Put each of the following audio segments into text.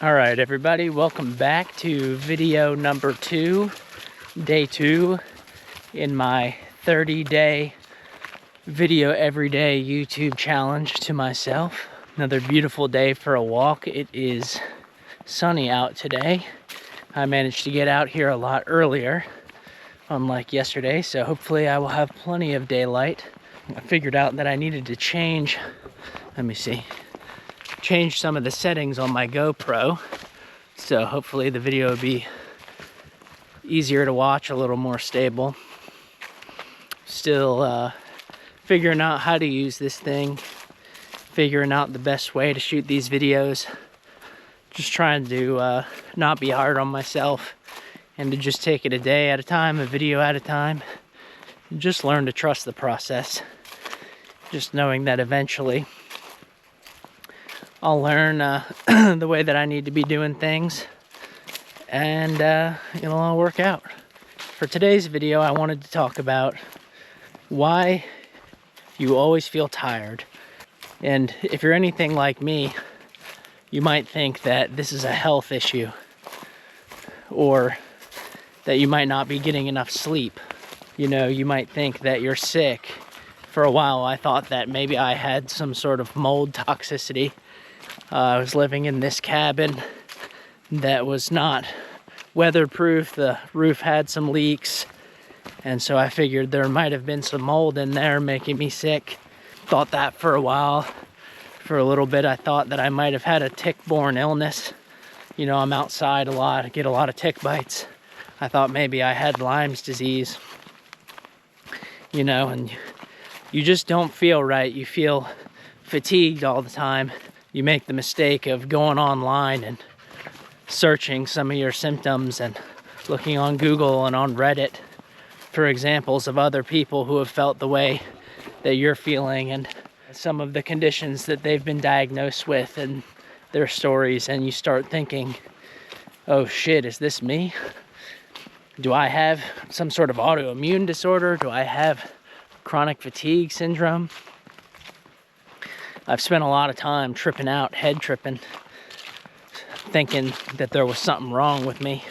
All right, everybody, welcome back to video number 2, day 2 in my 30-day video every day YouTube challenge to myself. Another beautiful day for a walk. It is sunny out today. I managed to get out here a lot earlier, unlike yesterday, so hopefully I will have plenty of daylight. I figured out that I needed to change some of the settings on my GoPro, so hopefully the video will be easier to watch, a little more stable. Still figuring out how to use this thing, figuring out the best way to shoot these videos, just trying to not be hard on myself and to just take it a day at a time, a video at a time, and just learn to trust the process, just knowing that eventually I'll learn the way that I need to be doing things, and it'll all work out. For today's video, I wanted to talk about why you always feel tired. And if you're anything like me, you might think that this is a health issue, or that you might not be getting enough sleep. You know, you might think that you're sick. For a while, I thought that maybe I had some sort of mold toxicity. I was living in this cabin that was not weatherproof. The roof had some leaks, and so I figured there might have been some mold in there making me sick. Thought that for a while. For a little bit, I thought that I might have had a tick-borne illness. You know, I'm outside a lot, I get a lot of tick bites. I thought maybe I had Lyme's disease. You know, and you just don't feel right. You feel fatigued all the time. You make the mistake of going online and searching some of your symptoms and looking on Google and on Reddit for examples of other people who have felt the way that you're feeling and some of the conditions that they've been diagnosed with and their stories, and you start thinking, oh shit, is this me? Do I have some sort of autoimmune disorder? Do I have chronic fatigue syndrome? I've spent a lot of time tripping out, head tripping, thinking that there was something wrong with me,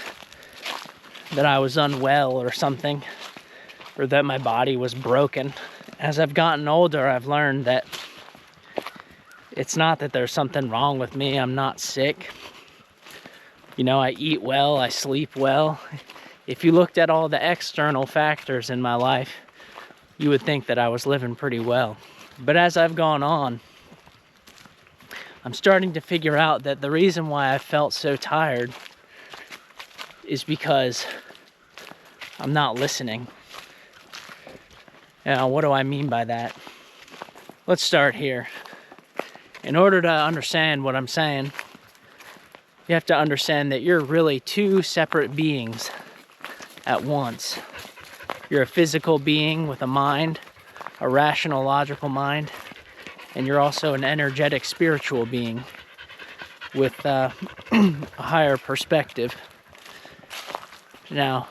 that I was unwell or something, or that my body was broken. As I've gotten older, I've learned that it's not that there's something wrong with me. I'm not sick. You know, I eat well, I sleep well. If you looked at all the external factors in my life, you would think that I was living pretty well. But as I've gone on, I'm starting to figure out that the reason why I felt so tired is because I'm not listening. Now, what do I mean by that? Let's start here. In order to understand what I'm saying, you have to understand that you're really two separate beings at once. You're a physical being with a mind, a rational, logical mind, and you're also an energetic, spiritual being with a higher perspective. Now,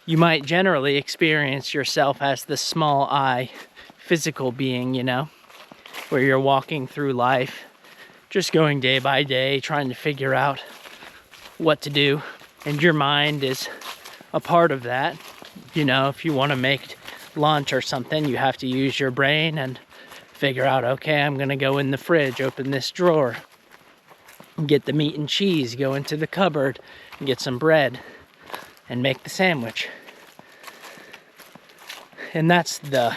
you might generally experience yourself as the small I, physical being, you know, where you're walking through life, just going day by day, trying to figure out what to do. And your mind is a part of that. You know, if you want to make lunch or something, you have to use your brain and figure out, okay, I'm gonna go in the fridge, open this drawer, get the meat and cheese, go into the cupboard and get some bread and make the sandwich. And that's the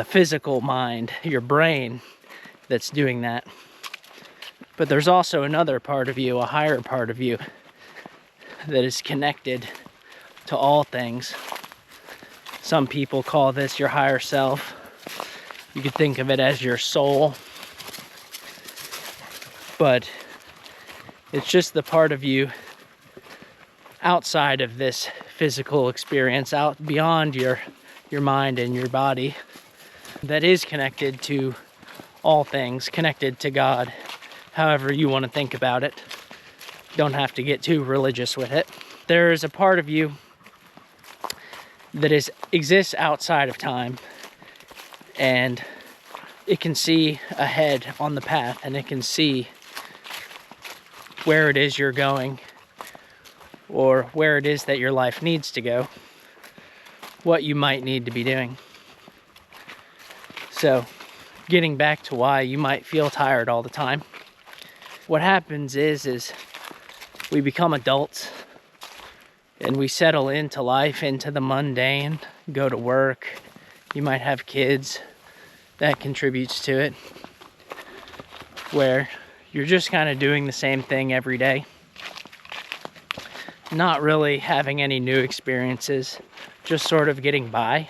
physical mind, your brain, that's doing that. But there's also another part of you, a higher part of you, that is connected to all things. Some people call this your higher self. You could think of it as your soul. But it's just the part of you outside of this physical experience, out beyond your mind and your body, that is connected to all things, connected to God, however you want to think about it. Don't have to get too religious with it. There is a part of you that exists outside of time, and it can see ahead on the path, and it can see where it is you're going, or where it is that your life needs to go, what you might need to be doing. So, getting back to why you might feel tired all the time. What happens is we become adults and we settle into life, into the mundane, go to work. You might have kids. That contributes to it, where you're just kind of doing the same thing every day, not really having any new experiences, just sort of getting by.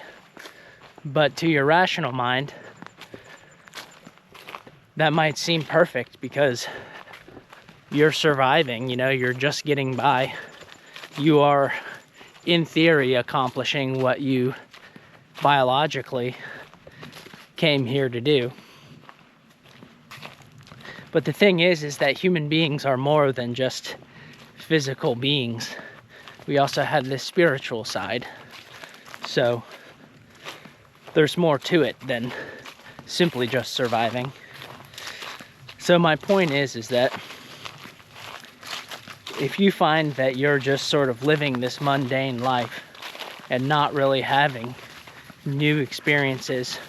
But to your rational mind, that might seem perfect because you're surviving, you know, you're just getting by. You are, in theory, accomplishing what you biologically came here to do. But the thing is that human beings are more than just physical beings. We also have this spiritual side. So there's more to it than simply just surviving. So my point is that if you find that you're just sort of living this mundane life and not really having new experiences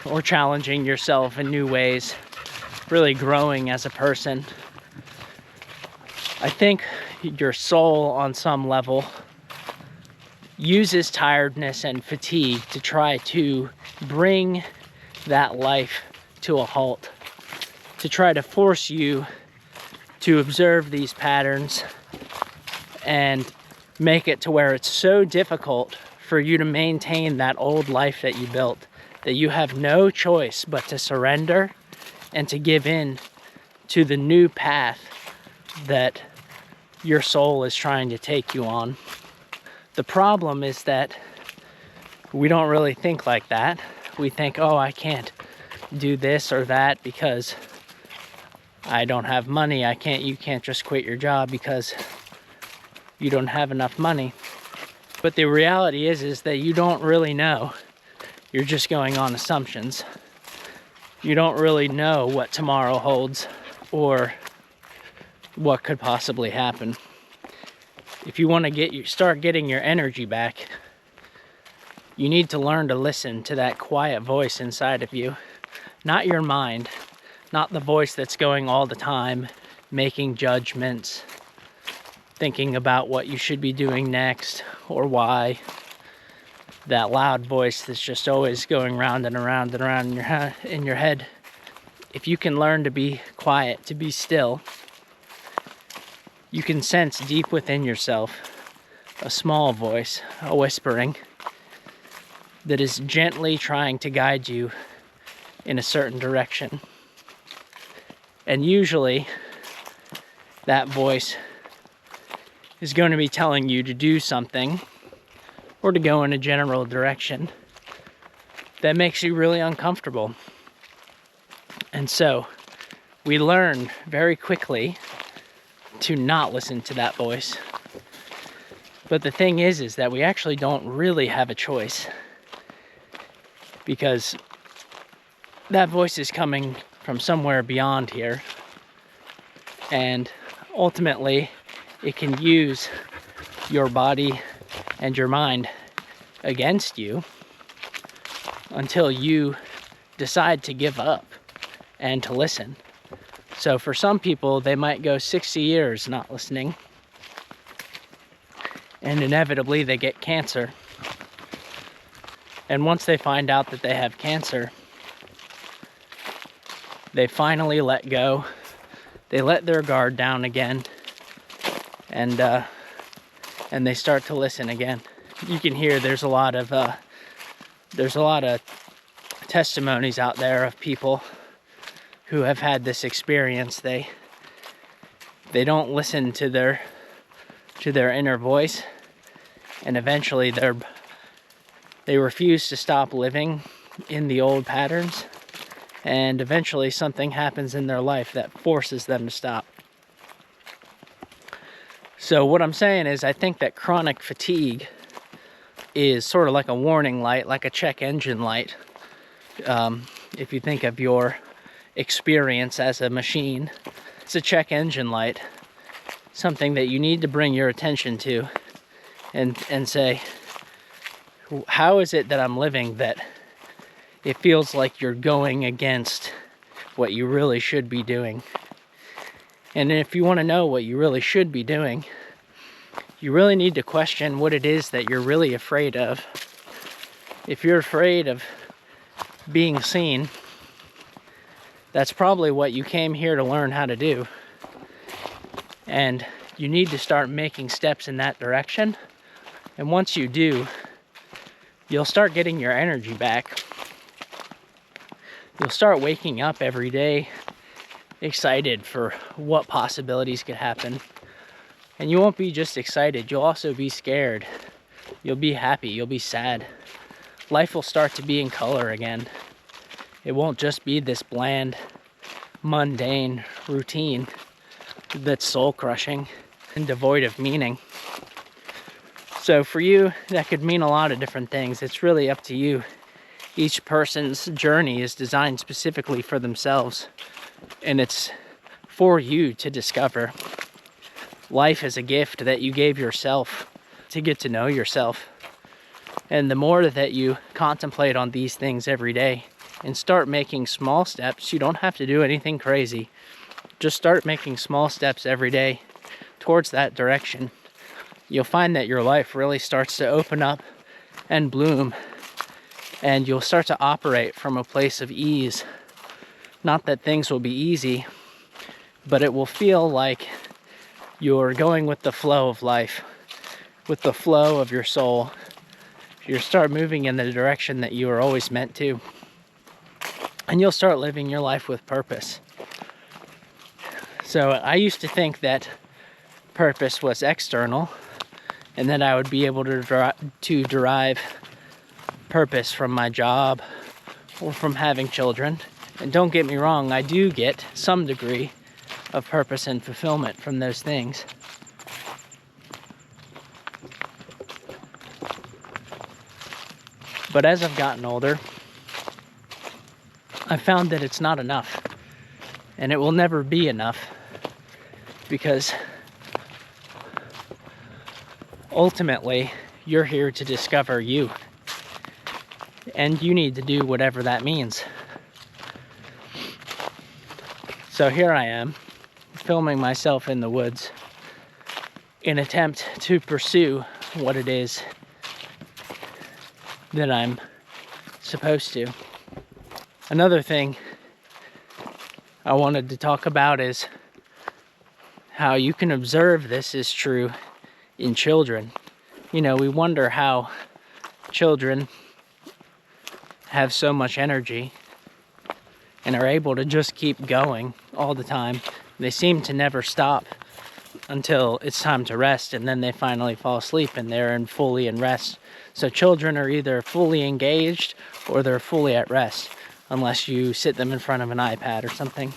or challenging yourself in new ways, really growing as a person, I think your soul on some level uses tiredness and fatigue to try to bring that life to a halt, to try to force you to observe these patterns and make it to where it's so difficult for you to maintain that old life that you built that you have no choice but to surrender and to give in to the new path that your soul is trying to take you on. The problem is that we don't really think like that. We think, oh, I can't do this or that because I don't have money. You can't just quit your job because you don't have enough money. But the reality is that you don't really know. You're just going on assumptions. You don't really know what tomorrow holds or what could possibly happen. If you want to start getting your energy back, you need to learn to listen to that quiet voice inside of you. Not your mind, not the voice that's going all the time, making judgments, thinking about what you should be doing next or why. That loud voice that's just always going round and around and around in your head. If you can learn to be quiet, to be still, you can sense deep within yourself a small voice, a whispering, that is gently trying to guide you in a certain direction. And usually, that voice is going to be telling you to do something or to go in a general direction that makes you really uncomfortable. And so we learn very quickly to not listen to that voice. But the thing is that we actually don't really have a choice, because that voice is coming from somewhere beyond here, and ultimately it can use your body and your mind against you until you decide to give up and to listen. So for some people, they might go 60 years not listening, and inevitably they get cancer. And once they find out that they have cancer, they finally let go. They let their guard down again, and they start to listen again. You can hear there's a lot of testimonies out there of people who have had this experience. They don't listen to their inner voice, and eventually they refuse to stop living in the old patterns, and eventually something happens in their life that forces them to stop. So what I'm saying is, I think that chronic fatigue is sort of like a warning light, like a check engine light. If you think of your experience as a machine, It's a check engine light, something that you need to bring your attention to and say, how is it that I'm living that it feels like you're going against what you really should be doing? And if you want to know what you really should be doing, you really need to question what it is that you're really afraid of. If you're afraid of being seen, that's probably what you came here to learn how to do. And you need to start making steps in that direction. And once you do, you'll start getting your energy back. You'll start waking up every day excited for what possibilities could happen. And you won't be just excited, you'll also be scared. You'll be happy, you'll be sad. Life will start to be in color again. It won't just be this bland, mundane routine that's soul-crushing and devoid of meaning. So for you, that could mean a lot of different things. It's really up to you. Each person's journey is designed specifically for themselves, and it's for you to discover. Life is a gift that you gave yourself to get to know yourself. And the more that you contemplate on these things every day and start making small steps, you don't have to do anything crazy. Just start making small steps every day towards that direction. You'll find that your life really starts to open up and bloom, and you'll start to operate from a place of ease. Not that things will be easy, but it will feel like you're going with the flow of life, with the flow of your soul. You'll start moving in the direction that you were always meant to, and you'll start living your life with purpose. So I used to think that purpose was external, and that I would be able to derive purpose from my job or from having children. And don't get me wrong, I do get some degree of purpose and fulfillment from those things. But as I've gotten older, I've found that it's not enough. And it will never be enough, because ultimately, you're here to discover you. And you need to do whatever that means. So here I am, filming myself in the woods in an attempt to pursue what it is that I'm supposed to. Another thing I wanted to talk about is how you can observe this is true in children. You know, we wonder how children have so much energy and are able to just keep going all the time. They seem to never stop until it's time to rest, and then they finally fall asleep and they're fully in rest. So children are either fully engaged or they're fully at rest, unless you sit them in front of an iPad or something.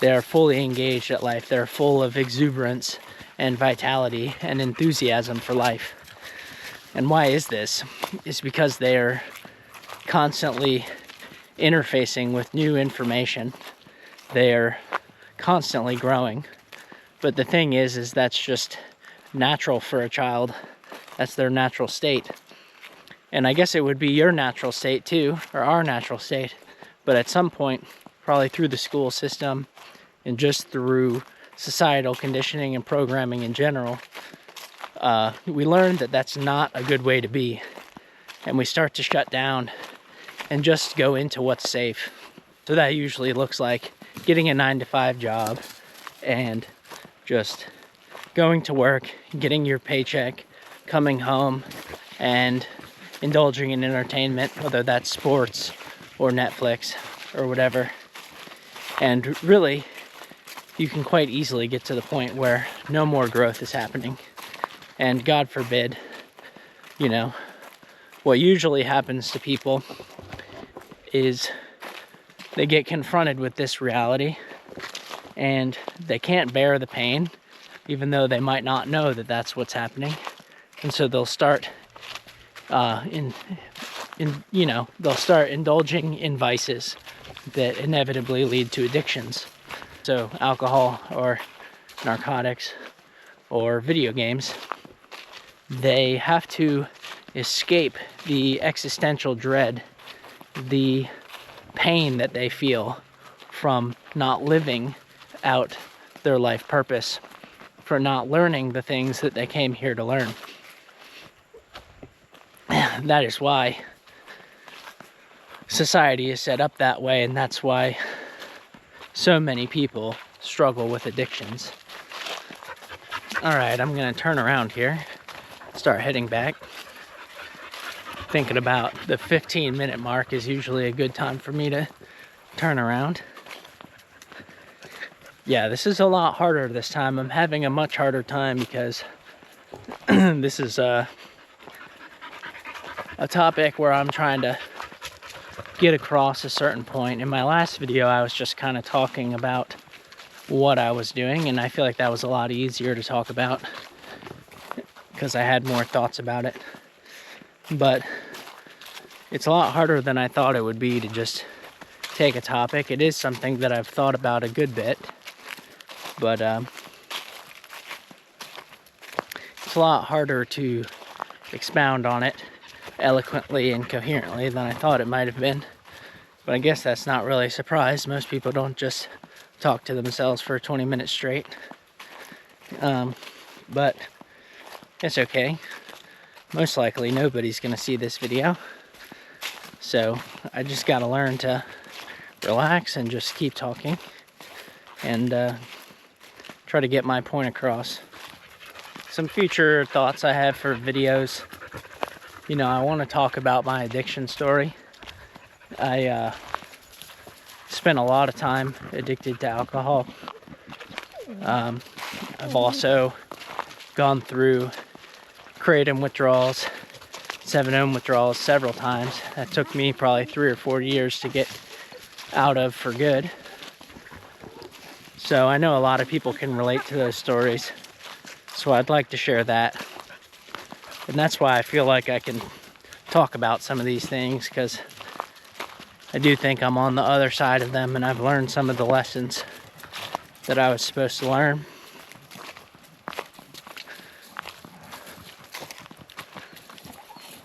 They're fully engaged at life. They're full of exuberance and vitality and enthusiasm for life. And why is this? It's because they're constantly interfacing with new information. They're constantly growing. But the thing is that's just natural for a child. That's their natural state. And I guess it would be your natural state too, or our natural state. But at some point, probably through the school system and just through societal conditioning and programming in general, we learn that that's not a good way to be. And we start to shut down and just go into what's safe. So that usually looks like getting a 9-to-5 job and just going to work, getting your paycheck, coming home, and indulging in entertainment, whether that's sports or Netflix or whatever. And really, you can quite easily get to the point where no more growth is happening. And God forbid, you know, what usually happens to people is they get confronted with this reality and they can't bear the pain, even though they might not know that that's what's happening. And so they'll start they'll start indulging in vices that inevitably lead to addictions. so alcohol or narcotics or video games, they have to escape the existential dread, the pain that they feel from not living out their life purpose, for not learning the things that they came here to learn. That is why society is set up that way, and that's why so many people struggle with addictions. Alright, I'm gonna turn around here, start heading back. Thinking about the 15-minute mark is usually a good time for me to turn around. Yeah, this is a lot harder this time. I'm having a much harder time because this is a topic where I'm trying to get across a certain point. In my last video, I was just kind of talking about what I was doing, and I feel like that was a lot easier to talk about because I had more thoughts about it. But it's a lot harder than I thought it would be to just take a topic. It is something that I've thought about a good bit, but it's a lot harder to expound on it eloquently and coherently than I thought it might have been. But I guess that's not really a surprise. Most people don't just talk to themselves for 20 minutes straight. But it's okay. Most likely nobody's gonna see this video. So I just gotta learn to relax and just keep talking and try to get my point across. Some future thoughts I have for videos. You know, I want to talk about my addiction story. I spent a lot of time addicted to alcohol. I've also gone through kratom withdrawals, 7-Ohm withdrawals several times. That took me probably 3 or 4 years to get out of for good. So I know a lot of people can relate to those stories. So I'd like to share that. And that's why I feel like I can talk about some of these things, because I do think I'm on the other side of them and I've learned some of the lessons that I was supposed to learn.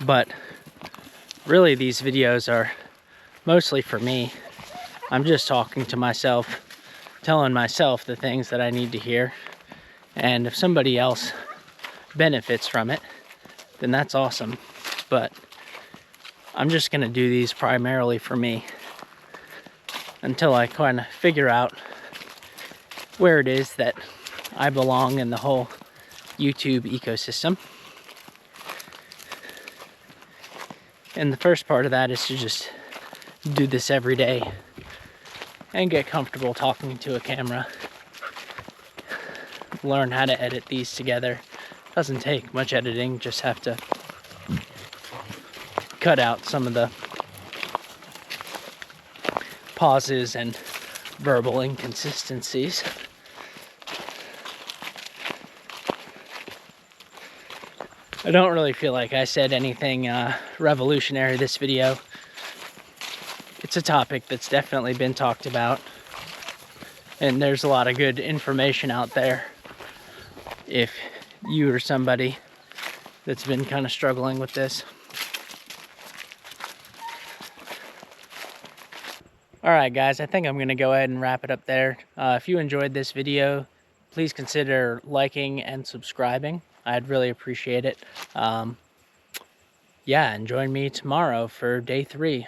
But really these videos are mostly for me. I'm just talking to myself, telling myself the things that I need to hear. And if somebody else benefits from it, then that's awesome. But I'm just gonna do these primarily for me until I kind of figure out where it is that I belong in the whole YouTube ecosystem. And the first part of that is to just do this every day and get comfortable talking to a camera. Learn how to edit these together. Doesn't take much editing, just have to cut out some of the pauses and verbal inconsistencies. I don't really feel like I said anything revolutionary this video. It's a topic that's definitely been talked about, and there's a lot of good information out there if you or somebody that's been kind of struggling with this. Alright guys, I think I'm going to go ahead and wrap it up there. If you enjoyed this video, please consider liking and subscribing. I'd really appreciate it. Yeah, and join me tomorrow for day 3.